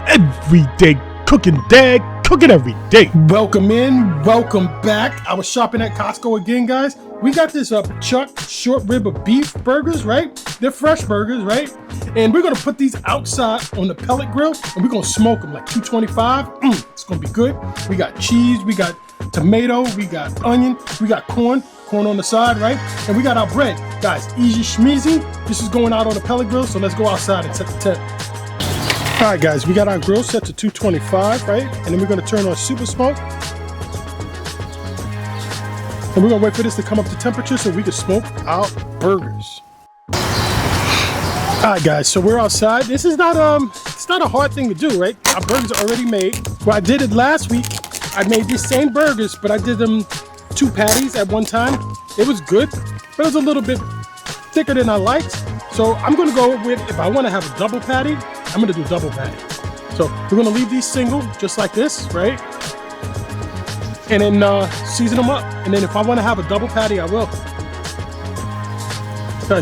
everyday cooking dad, cooking every day. Welcome in, welcome back. I was shopping at Costco again, guys. We got this chuck short rib of beef burgers, right? They're fresh burgers, right? And we're gonna put these outside on the pellet grill and we're gonna smoke them like 225. It's gonna be good. We got cheese, we got tomato, we got onion, we got corn on the side, right? And we got our bread. Guys, easy schmeezy. This is going out on the pellet grill, so let's go outside and set the tent. All right, guys, we got our grill set to 225, right? And then we're gonna turn on super smoke. And we're gonna wait for this to come up to temperature so we can smoke our burgers. All right, guys, so we're outside. This is not it's not a hard thing to do, right? Our burgers are already made. Well, I did it last week. I made these same burgers, but I did them 2 patties at one time. It was good, but it was a little bit thicker than I liked. So I'm gonna go with, if I wanna have a double patty, I'm gonna do double patty. So we're gonna leave these single, just like this, right? And then season them up. And then if I wanna have a double patty, I will.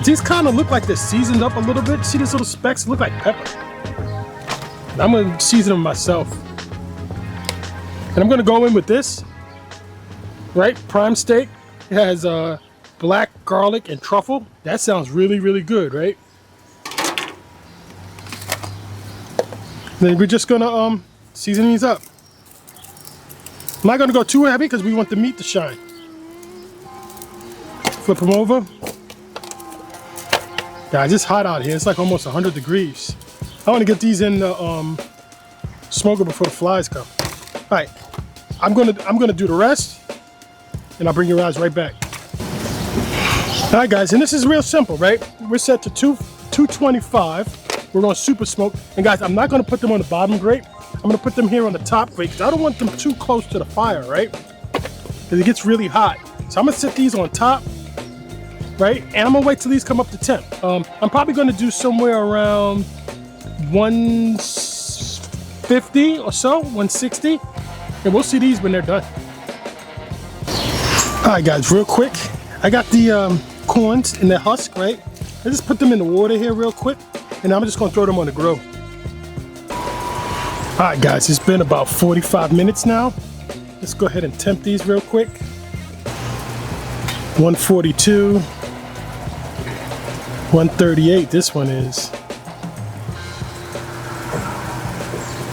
These kind of look like they're seasoned up a little bit. See these little specks? Look like pepper. I'm gonna season them myself. And I'm gonna go in with this, right? Prime steak. It has black garlic and truffle. That sounds really, really good, right? Then we're just gonna season these up. I'm not gonna go too heavy because we want the meat to shine. Flip them over. Guys, it's hot out here. It's like almost 100 degrees. I want to get these in the smoker before the flies come. All right, I'm gonna do the rest, and I'll bring you guys right back. All right, guys, and this is real simple, right? We're set to 225. We're gonna super smoke, and guys, I'm not gonna put them on the bottom grate. I'm gonna put them here on the top grate because I don't want them too close to the fire, right? Because it gets really hot. So I'm gonna set these on top, right? And I'm gonna wait till these come up to temp. I'm probably gonna do somewhere around 150 or so, 160, and we'll see these when they're done. All right, guys, real quick, I got the corns in their husk, right? I just put them in the water here real quick, and I'm just gonna throw them on the grill. All right, guys, it's been about 45 minutes now. Let's go ahead and temp these real quick. 142, 138, this one is.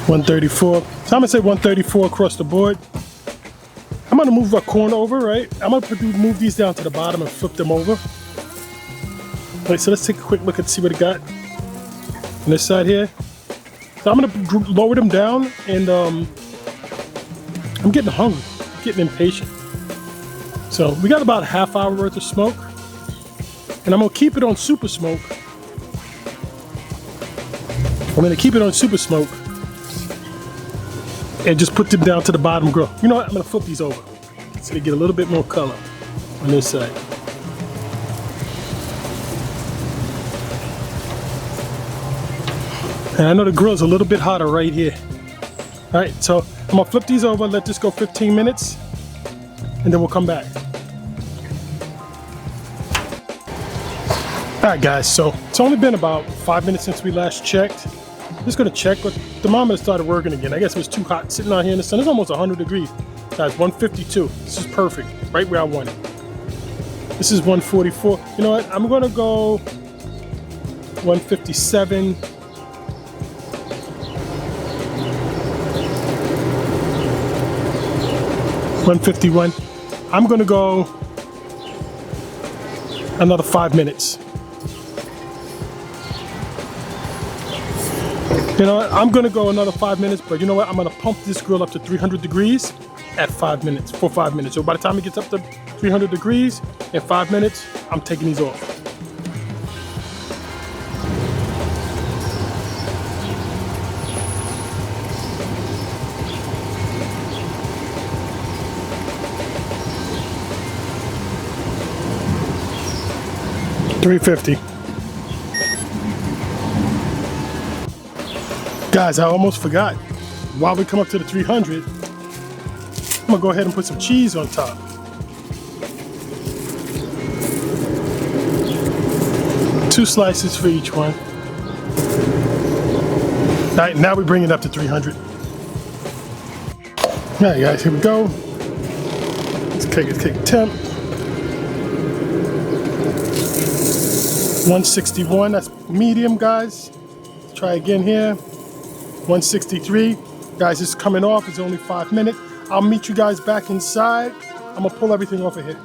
134, so I'm gonna say 134 across the board. I'm gonna move our corn over, right? I'm gonna move these down to the bottom and flip them over. All right, so let's take a quick look and see what it got on this side here. So I'm gonna lower them down, and I'm getting hungry, getting impatient. So we got about a half hour worth of smoke, and I'm gonna keep it on super smoke. I'm gonna keep it on super smoke and just put them down to the bottom grill. You know what? I'm gonna flip these over so they get a little bit more color on this side. And I know the grill's a little bit hotter right here. All right, so I'm gonna flip these over, let this go 15 minutes, and then we'll come back. All right, guys, so it's only been about 5 minutes since we last checked. Just gonna check, but the thermometer started working again. I guess it was too hot sitting out here in the sun. It's almost 100 degrees. Guys, 152. This is perfect, right where I want it. This is 144. You know what? I'm gonna go 157. $151. I'm gonna go another 5 minutes. You know what? I'm gonna go another 5 minutes, but you know what? I'm gonna pump this grill up to 300 degrees at 5 minutes, for 5 minutes. So by the time it gets up to 300 degrees in 5 minutes, I'm taking these off. $350. Guys, I almost forgot. While we come up to the 300, I'm gonna go ahead and put some cheese on top. 2 slices for each one. All right, now we bring it up to 300. All right, guys, here we go. Let's kick temp. 161, that's medium, guys. Let's try again here. 163. Guys, it's coming off. It's only 5 minutes. I'll meet you guys back inside. I'm gonna pull everything off of here.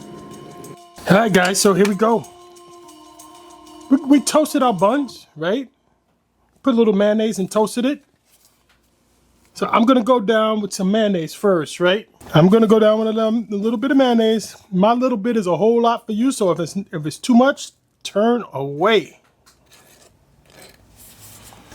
All right, guys, so here we go. We toasted our buns, right? Put a little mayonnaise and toasted it. So I'm gonna go down with some mayonnaise first, right? I'm gonna go down with a little bit of mayonnaise. My little bit is a whole lot for you, so if it's too much, turn away.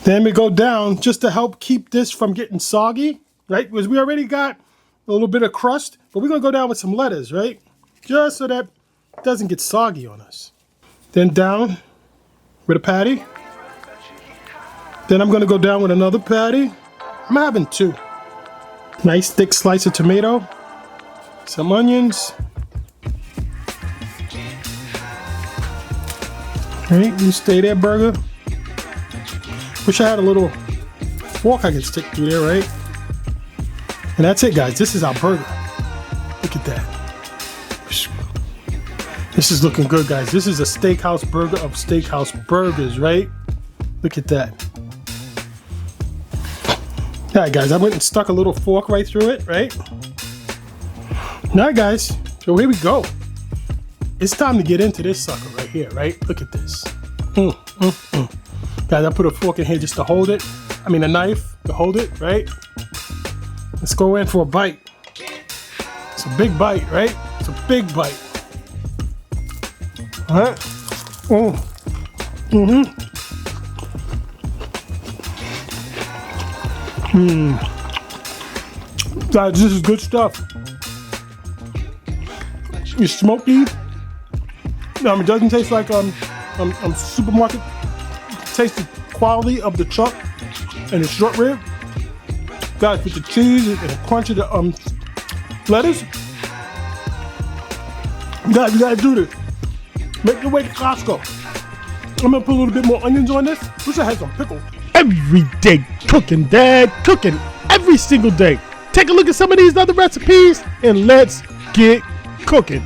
Then we go down just to help keep this from getting soggy, right? Because we already got a little bit of crust, but we're gonna go down with some lettuce, right? Just so that it doesn't get soggy on us. Then down with a patty. Then I'm gonna go down with another patty. I'm having 2. Nice thick slice of tomato. Some onions. All right, you stay there, burger. Wish I had a little fork I could stick through there, right? And that's it, guys. This is our burger. Look at that. This is looking good, guys. This is a steakhouse burger of steakhouse burgers, right? Look at that. All right, guys, I went and stuck a little fork right through it, right? All right, guys, so here we go. It's time to get into this sucker right here, right? Look at this. Guys, I put a fork in here just to hold it. I mean, a knife to hold it, right? Let's go in for a bite. It's a big bite, right? It's a big bite. All right. Guys, this is good stuff. It's smoky. It doesn't taste like supermarket. Taste the quality of the chuck and the short rib. Guys, with the cheese and the crunch of the lettuce. Guys, you gotta do this. Make your way to Costco. I'm gonna put a little bit more onions on this. Wish I had some pickles. Every day cooking, Dad. Cooking every single day. Take a look at some of these other recipes and let's get cooking.